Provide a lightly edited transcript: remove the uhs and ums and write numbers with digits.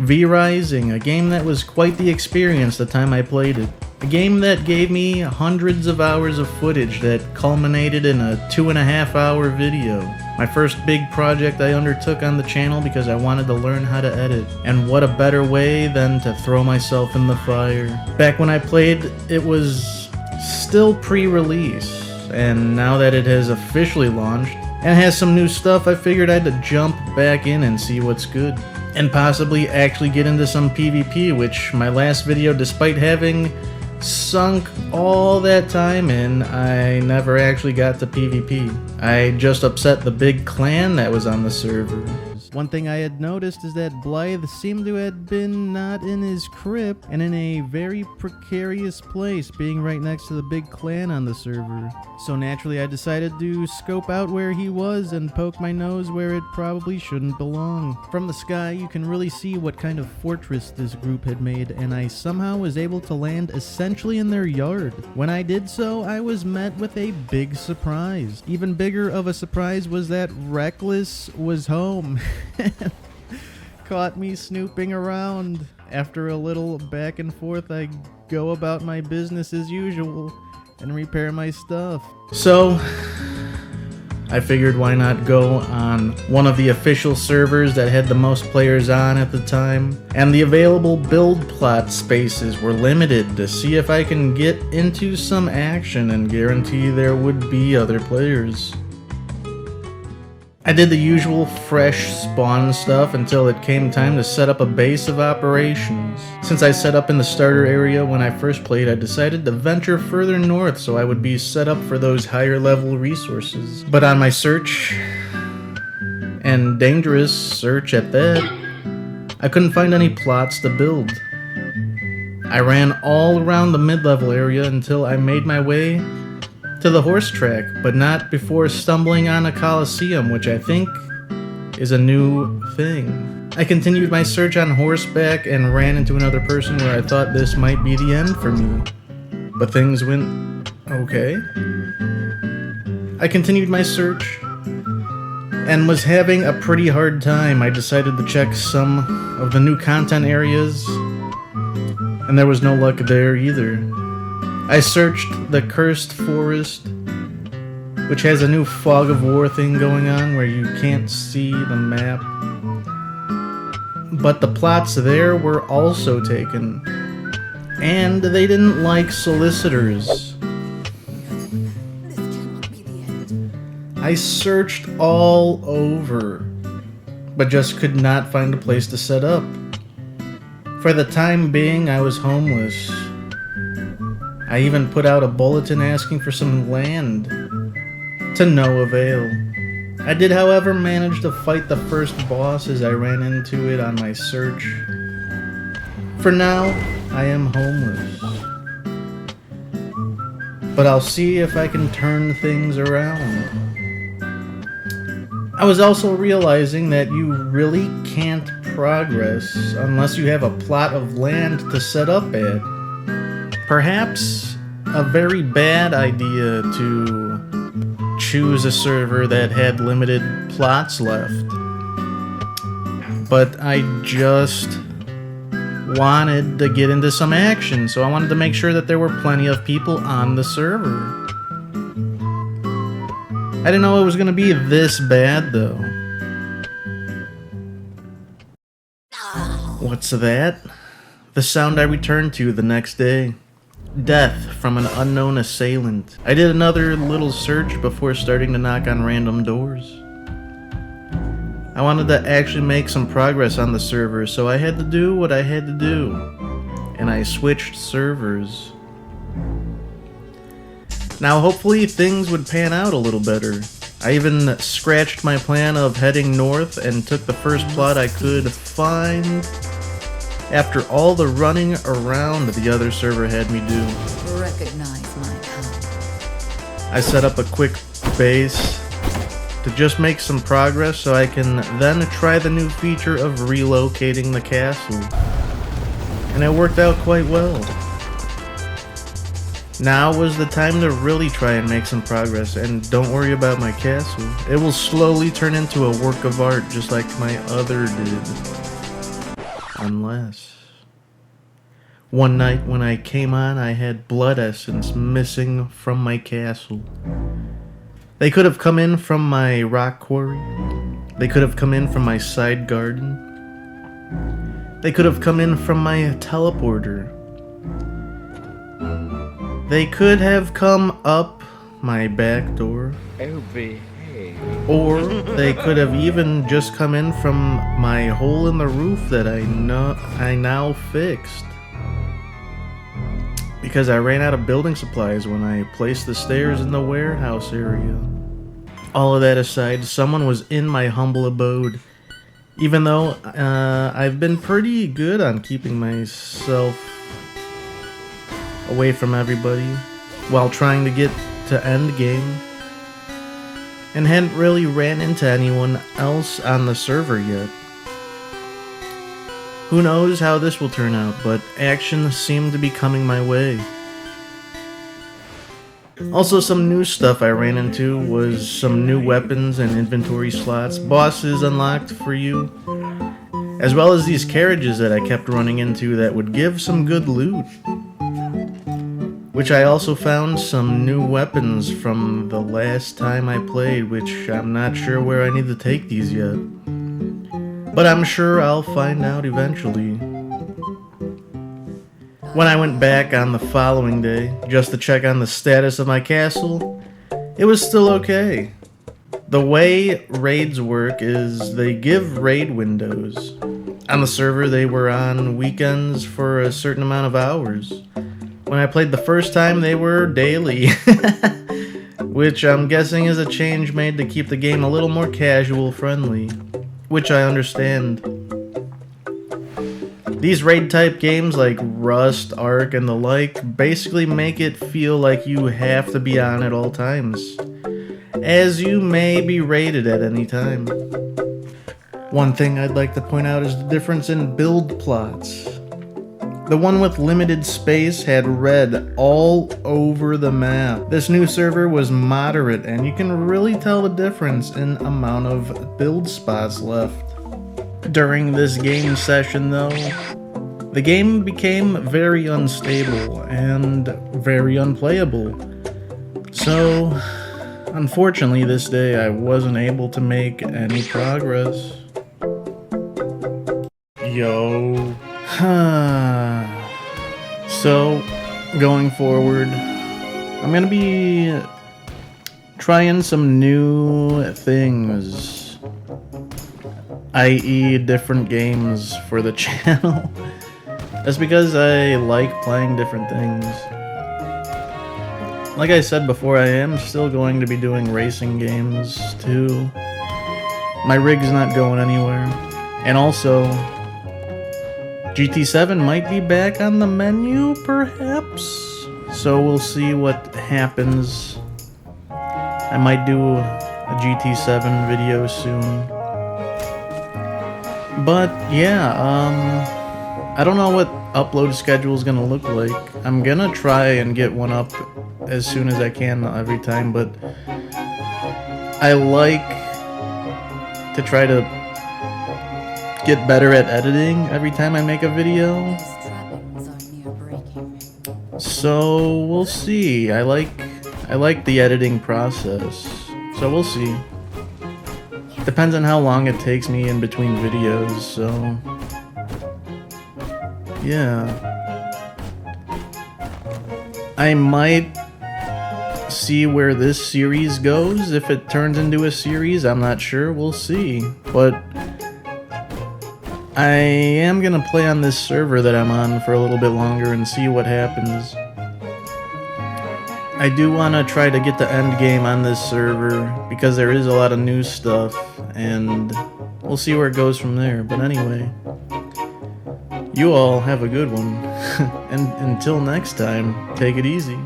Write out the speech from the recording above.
V-Rising, a game that was quite the experience the time I played it. A game that gave me hundreds of hours of footage that culminated in a 2.5-hour video. My first big project I undertook on the channel because I wanted to learn how to edit. And what a better way than to throw myself in the fire. Back when I played, it was still pre-release, and now that it has officially launched and has some new stuff, I figured I'd jump back in and see what's good. And possibly actually get into some PvP, which my last video, despite having sunk all that time in, I never actually got to PvP. I just upset the big clan that was on the server. One thing I had noticed is that Blythe seemed to have been not in his crypt and in a very precarious place, being right next to the big clan on the server. So naturally I decided to scope out where he was and poke my nose where it probably shouldn't belong. From the sky you can really see what kind of fortress this group had made, and I somehow was able to land essentially in their yard. When I did so, I was met with a big surprise. Even bigger of a surprise was that Reckless was home. Caught me snooping around. After a little back and forth, I go about my business as usual and repair my stuff. So I figured why not go on one of the official servers that had the most players on at the time, and the available build plot spaces were limited, to see if I can get into some action and guarantee there would be other players. I did the usual fresh spawn stuff until it came time to set up a base of operations. Since I set up in the starter area when I first played, I decided to venture further north so I would be set up for those higher level resources. But on my search, and dangerous search at that, I couldn't find any plots to build. I ran all around the mid-level area until I made my way to the horse track, but not before stumbling on a coliseum, which I think is a new thing. I continued my search on horseback and ran into another person where I thought this might be the end for me. But things went okay. I continued my search and was having a pretty hard time. I decided to check some of the new content areas, and there was no luck there either. I searched the Cursed Forest, which has a new fog of war thing going on where you can't see the map. But the plots there were also taken, and they didn't like solicitors. I searched all over, but just could not find a place to set up. For the time being, I was homeless. I even put out a bulletin asking for some land, to no avail. I did, however, manage to fight the first boss as I ran into it on my search. For now, I am homeless. But I'll see if I can turn things around. I was also realizing that you really can't progress unless you have a plot of land to set up at. Perhaps a very bad idea to choose a server that had limited plots left. But I just wanted to get into some action, so I wanted to make sure that there were plenty of people on the server. I didn't know it was going to be this bad, though. What's that? The sound I returned to the next day. Death from an unknown assailant. I did another little search before starting to knock on random doors. I wanted to actually make some progress on the server, so I had to do what I had to do. And I switched servers. Now hopefully things would pan out a little better. I even scratched my plan of heading north and took the first plot I could find after all the running around the other server had me do. Recognize my power. I set up a quick base to just make some progress so I can then try the new feature of relocating the castle. And it worked out quite well. Now was the time to really try and make some progress, and don't worry about my castle. It will slowly turn into a work of art just like my other did. Unless... One night when I came on, I had blood essence missing from my castle. They could have come in from my rock quarry. They could have come in from my side garden. They could have come in from my teleporter. They could have come up my back door. Or they could have even just come in from my hole in the roof that I now fixed. Because I ran out of building supplies when I placed the stairs in the warehouse area. All of that aside, someone was in my humble abode. Even though I've been pretty good on keeping myself away from everybody while trying to get to endgame, and hadn't really ran into anyone else on the server yet. Who knows how this will turn out, but action seemed to be coming my way. Also, some new stuff I ran into was some new weapons and inventory slots, bosses unlocked for you, as well as these carriages that I kept running into that would give some good loot. Which I also found some new weapons from the last time I played, which I'm not sure where I need to take these yet. But I'm sure I'll find out eventually. When I went back on the following day, just to check on the status of my castle, it was still okay. The way raids work is they give raid windows. On the server they were on weekends for a certain amount of hours. When I played the first time, they were daily, which I'm guessing is a change made to keep the game a little more casual friendly, which I understand. These raid type games like Rust, Ark, and the like basically make it feel like you have to be on at all times, as you may be raided at any time. One thing I'd like to point out is the difference in build plots. The one with limited space had red all over the map. This new server was moderate, and you can really tell the difference in amount of build spots left. During this game session though, the game became very unstable and very unplayable. So, unfortunately this day I wasn't able to make any progress. Yo. So, going forward, I'm gonna be trying some new things, i.e. different games for the channel. That's because I like playing different things. Like I said before, I am still going to be doing racing games too. My rig's not going anywhere. And also, GT7 might be back on the menu, perhaps? So we'll see what happens. I might do a GT7 video soon. But yeah, I don't know what upload schedule is gonna look like. I'm gonna try and get one up as soon as I can every time, but I like to try to get better at editing every time I make a video. So we'll see. I like the editing process. So we'll see. Depends on how long it takes me in between videos, so yeah. I might see where this series goes. If it turns into a series, I'm not sure. We'll see. But I am gonna play on this server that I'm on for a little bit longer and see what happens. I do want to try to get the end game on this server because there is a lot of new stuff, and we'll see where it goes from there. But anyway, you all have a good one, and until next time, take it easy.